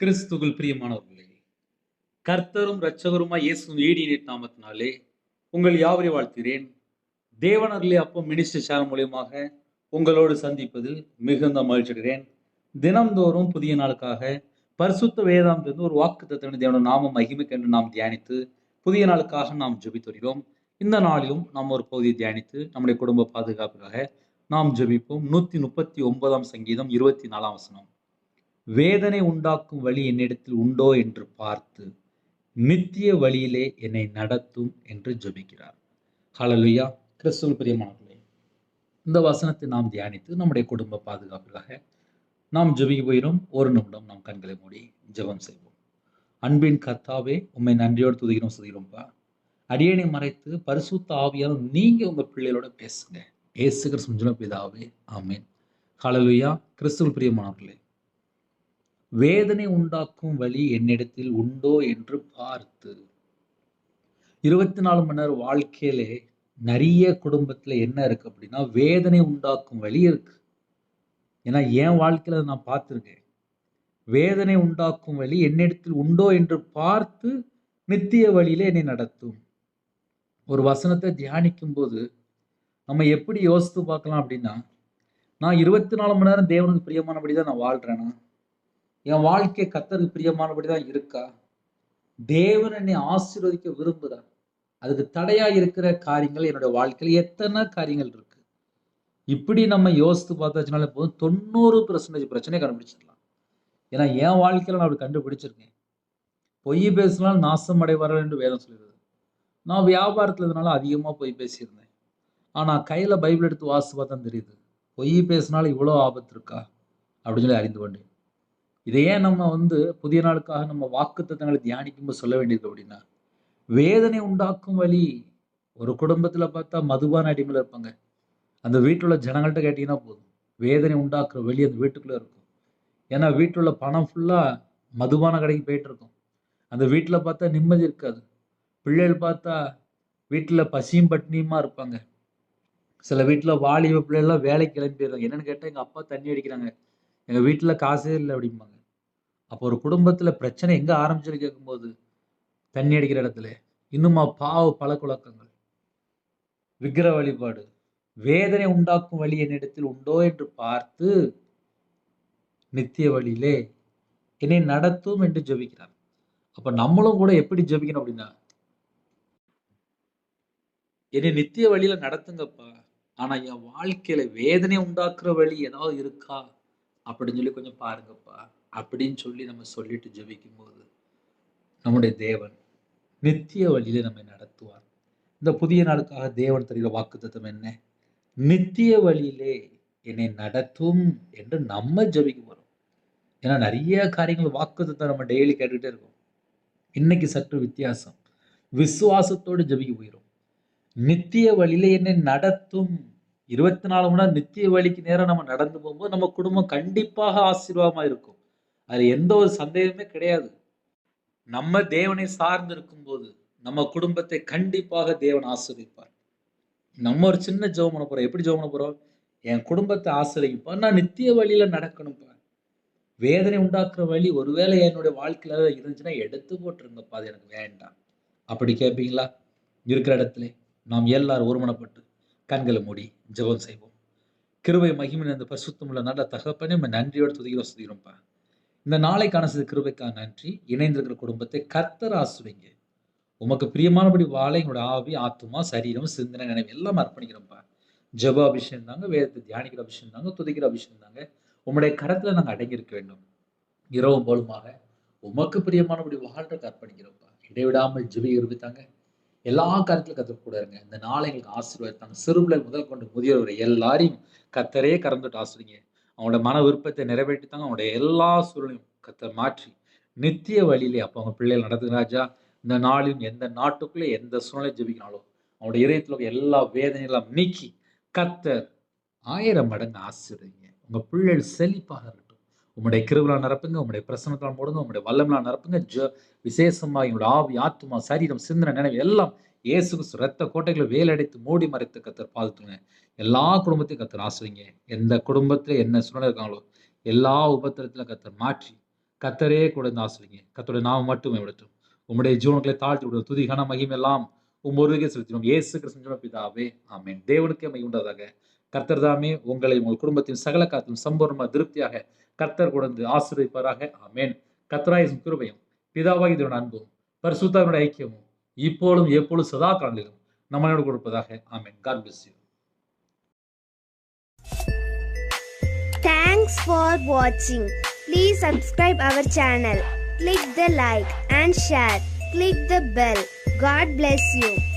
கிறிஸ்துவுக்குள் பிரியமானவர்களே, கர்த்தரும் இரட்சகருமாய் இயேசுவின் ஈடிய நாமத்தினாலே உங்கள் யாவரையும் வாழ்த்துகிறேன். தேவனருளே அப்பம் மினிஸ்ட்ரி சேனல் மூலியமாக உங்களோடு சந்திப்பதில் மிகுந்த மகிழ்ச்சி அடைகிறேன். தினம்தோறும் புதிய நாளுக்காக பரிசுத்த வேதாந்திலிருந்து ஒரு வாக்குத்தத்தத்தை தேவனுடைய நாம மகிமைக்கென்று நாம் தியானித்து புதிய நாளுக்காக நாம் ஜெபித்து வருகிறோம். இந்த நாளிலும் நாம் ஒரு பகுதியை தியானித்து நம்முடைய குடும்ப பாதுகாப்புக்காக நாம் ஜெபிப்போம். 139 சங்கீதம் 24 வசனம். வேதனை உண்டாக்கும் வழி என்னிடத்தில் உண்டோ என்று பார்த்து நித்திய வழியிலே என்னை நடத்தும் என்று ஜெபிக்கிறார். ஹல்லேலூயா. கிறிஸ்துவுக்குள் பிரியமானவர்களே, இந்த வசனத்தை நாம் தியானித்து நம்முடைய குடும்ப பாதுகாப்புக்காக நாம் ஜெபிக்க போகிறோம். ஒரு நிமிடம் நாம் கண்களை மூடி ஜெபம் செய்வோம். அன்பின் கர்த்தாவே, உம்மை நன்றியோடு துதிக்கிறோம், சுதிக்கிறோம்ப்பா. அடியேனை மறைத்து பரிசுத்த ஆவியால் நீங்க உங்க பிள்ளைகளோட பேசுங்க. இயேசு கிறிஸ்து பிதாவே, ஆமென். ஹல்லேலூயா. கிறிஸ்துவுக்குள் பிரியமானவர்களே, வேதனை உண்டாக்கும் வழி என்னிடத்தில் உண்டோ என்று பார்த்து. 24 மணி நேரம் வாழ்க்கையிலே நிறைய குடும்பத்துல என்ன இருக்கு அப்படின்னா, வேதனை உண்டாக்கும் வழி இருக்கு. ஏன்னா என் வாழ்க்கையில நான் பார்த்திருக்கேன். வேதனை உண்டாக்கும் வழி என்னிடத்தில் உண்டோ என்று பார்த்து நித்திய வழியிலே என்னை நடத்தும். ஒரு வசனத்தை தியானிக்கும் போது நம்ம எப்படி யோசித்து பார்க்கலாம் அப்படின்னா, நான் 24 மணி நேரம் தேவனுக்கு பிரியமானபடிதான் நான் வாழ்றேனா? என் வாழ்க்கை கர்த்தருக்கு பிரியமானபடிதான் இருக்கா? தேவன் என்னை ஆசீர்வதிக்க விரும்புகிறார். அதுக்கு தடையா இருக்கிற காரியங்கள் என்னுடைய வாழ்க்கையில எத்தனை காரியங்கள் இருக்கு. இப்படி நம்ம யோசித்து பார்த்தாச்சுனால போதும் 90% பிரச்சனையை கண்டுபிடிச்சிடலாம். ஏன்னா என் வாழ்க்கையில நான் அப்படி கண்டுபிடிச்சிருக்கேன். பொய் பேசினால் நாசம் அடைவார்கள் என்று வேதம் சொல்கிறது. நான் வியாபாரத்துல இதனால அதிகமா பொய் பேசியிருந்தேன். ஆனா கையில பைபிள் எடுத்து வாசித்து பார்த்தா தெரியுது, பொய் பேசினாலும் இவ்வளவு ஆபத்து இருக்கா அப்படின்னு சொல்லி அறிந்து கொண்டேன். இதை ஏன் நம்ம புதிய நாளுக்காக நம்ம வாக்குத்தத்தங்களை தியானிக்கும்போது சொல்ல வேண்டியிருக்கு அப்படின்னா, வேதனை உண்டாக்கும் வழி. ஒரு குடும்பத்துல பார்த்தா மதுபான அடிமையில இருப்பாங்க. அந்த வீட்டுல உள்ள ஜனங்கள்ட்ட கேட்டீங்கன்னா போதும், வேதனை உண்டாக்குற வழி அந்த வீட்டுக்குள்ள இருக்கும். ஏன்னா வீட்டுல உள்ள பணம் ஃபுல்லா மதுபான கடைக்கு போயிட்டு இருக்கும். அந்த வீட்டுல பார்த்தா நிம்மதி இருக்காது. பிள்ளைகள் பார்த்தா வீட்டுல பசியும் பட்டினியுமா இருப்பாங்க. சில வீட்டுல வாலிப பிள்ளைகள்லாம் வேலைக்கு கிளம்பி போயிடுறாங்க. என்னன்னு கேட்டா, எங்க அப்பா தண்ணி அடிக்கிறாங்க, எங்க வீட்டுல காசே இல்லை அப்படிம்பாங்க. அப்போ ஒரு குடும்பத்துல பிரச்சனை எங்க ஆரம்பிச்சுன்னு கேட்கும்போது, தண்ணி அடிக்கிற இடத்துல இன்னுமா பாவ பழக்கவழக்கங்கள், விக்கிர வழிபாடு, வேதனை உண்டாக்கும் வழி என்னிடத்தில் உண்டோ என்று பார்த்து நித்திய வழியிலே என்னை நடத்தும் என்று ஜெபிக்கிறார். அப்ப நம்மளும் கூட எப்படி ஜெபிக்கணும் அப்படின்னா, என்னை நித்திய வழியில நடத்துங்கப்பா, ஆனா என் வாழ்க்கையில வேதனை உண்டாக்குற வழி ஏதாவது இருக்கா அப்படின்னு சொல்லி கொஞ்சம் பாருங்கப்பா அப்படின்னு சொல்லி நம்ம சொல்லிட்டு ஜெபிக்கும் போது நம்முடைய தேவன் நித்திய வழியிலே நம்மை நடத்துவார். இந்த புதிய நாளுக்காக தேவன் தருகிற வாக்குத்தத்தம் என்ன? நித்திய வழியிலே என்னை நடத்தும் என்று நம்ம ஜெபிக்க போறோம். ஏன்னா நிறைய காரியங்கள் வாக்குத்தத்தம் நம்ம டெய்லி கேட்டுக்கிட்டே இருக்கோம். இன்னைக்கு சற்று வித்தியாசம். விசுவாசத்தோடு ஜெபிக்க போகிறோம். நித்திய வழியிலே என்னை நடத்தும். 24 மணி நேரம் நித்திய வழிக்கு நேரம் நம்ம நடந்து போகும்போது நம்ம குடும்பம் கண்டிப்பாக ஆசீர்வாதமா இருக்கும். அதுல எந்த ஒரு சந்தேகமே கிடையாது. நம்ம தேவனை சார்ந்து இருக்கும்போது நம்ம குடும்பத்தை கண்டிப்பாக தேவன் ஆசீர்வதிப்பார். நம்ம ஒரு சின்ன ஜெபம் பண்ண போறோம். எப்படி ஜெபம் பண்ண போறோம்? என் குடும்பத்தை ஆசீர்வதிப்பா, நான் நித்திய வழியில நடக்கணும்ப்பா. வேதனை உண்டாக்குற வழி ஒருவேளை என்னுடைய வாழ்க்கையில இருந்துச்சுன்னா எடுத்து போட்டுருங்கப்பா, அது எனக்கு வேண்டாம். அப்படி கேட்பீங்களா? இருக்கிற இடத்துல நாம் எல்லாரும் ஒருமனப்பட்டு கண்களை மூடி ஜெபம் செய்வோம். கிருபை மகிமை இந்த பரிசுத்தமுள்ள நல்ல தகப்பனே, நம்ம நன்றியோடு துதிக்கிறோம், சுதிக்கிறோம்ப்பா. இந்த நாளைக்கான சிறு கிருபைக்காக நன்றி. இணைந்திருக்கிற குடும்பத்தை கர்த்தர் ஆசீர்வதிங்க. உமக்கு பிரியமானபடி வாழ எங்களோட ஆவி, ஆத்துமா, சரீரம், சிந்தனை, நினைவு எல்லாம் அர்ப்பணிக்கிறோம்ப்பா. ஜெப அபிஷேகம் தாங்க, வேதத்தை தியானிக்கிற அபிஷேகம் தாங்க, துதிக்கிற அபிஷேகம் தாங்க. உம்முடைய கரத்துல நாங்கள் அடங்கி இருக்க வேண்டும். இரவும் போலுமாக உமக்கு பிரியமானபடி வாழ்றதுக்கு அர்ப்பணிக்கிறோம்ப்பா. இடைவிடாமல் ஜெபி இருப்பித்தாங்க. எல்லா காரியத்திலும் கர்த்தர் கூட இருங்க. இந்த நாளை எங்களுக்கு ஆசீர்வதித்தாங்க. சிறுபிள்ளை முதல் கொண்டு முதியோர் வரை எல்லாரையும் கர்த்தரே கறந்துட்டு ஆசீர்வதிங்க. அவங்களோட மன விருப்பத்தை நிறைவேற்றித்தாங்க. அவங்களுடைய எல்லா சூழலையும் கர்த்தர் மாற்றி நித்திய வழியிலே அப்போ அவங்க பிள்ளைகள் நடத்துங்க ராஜா. இந்த நாளிலும் எந்த நாட்டுக்குள்ளே எந்த சூழ்நிலை ஜெபிக்கனாலும் அவனுடைய இதயத்தில் எல்லா வேதனையெல்லாம் நீக்கி கர்த்தர் 1000 மடங்கு ஆசீர்வதிங்க. உங்க பிள்ளைகள் செழிப்பாக இருக்கட்டும். உம்முடைய கிருபையால் நிரப்புங்க, உம்முடைய பிரசன்னத்தால் மூடுங்க, உம்முடைய வல்லமையால் நிரப்புங்க. விசேஷமா எங்களோட ஆவி, ஆத்துமா, சரீரம், சிந்தனை, நினைவு எல்லாம் இயேசு கிறிஸ்து ரத்த கோட்டைகளை வேலடைத்து மூடி மறைத்து கர்த்தர் பாதுகாத்துங்க. எல்லா குடும்பத்தையும் கர்த்தர் ஆசீர்வதிங்க. எந்த குடும்பத்துல என்ன சூழ்நிலை இருக்காங்களோ எல்லா உபத்திரத்துல கர்த்தர் மாற்றி கர்த்தரே கூட இருந்து ஆசீர்வதிங்க. கர்த்தருடைய நாமம் மட்டுமே விடட்டும். உம்முடைய ஜீவனங்களை தாழ்த்தி விடுவோம். துதி கன மகிமை எல்லாம் ஒருவருக்கே செலுத்தினோம். இயேசு கிறிஸ்துவின் பிதாவே ஆமென். தேவனுக்கே மகிமை உண்டாவதாக. கர்த்தர் தாமே உங்களை உங்கள் குடும்பத்தின் சகல காத்திலும் சம்பூர்ணமா திருப்தியாக கர்த்தர் கொடுத்து ஆசீர்வதிப்பாராக. ஆமென். கர்த்தராகிய இயேசுவின் கிருபையும் பிதாவாகிய தேவனுடைய அன்பும் பரிசுத்தாவினுடைய ஐக்கியமும் இப்பொழுதும் எப்பொழுதும் சதா காலங்களிலும் நம்மளோடு கொடுப்பதாக. ஆமென். God bless you. Thanks for watching. Please subscribe our channel. Click the like and share. Click the bell. God bless you.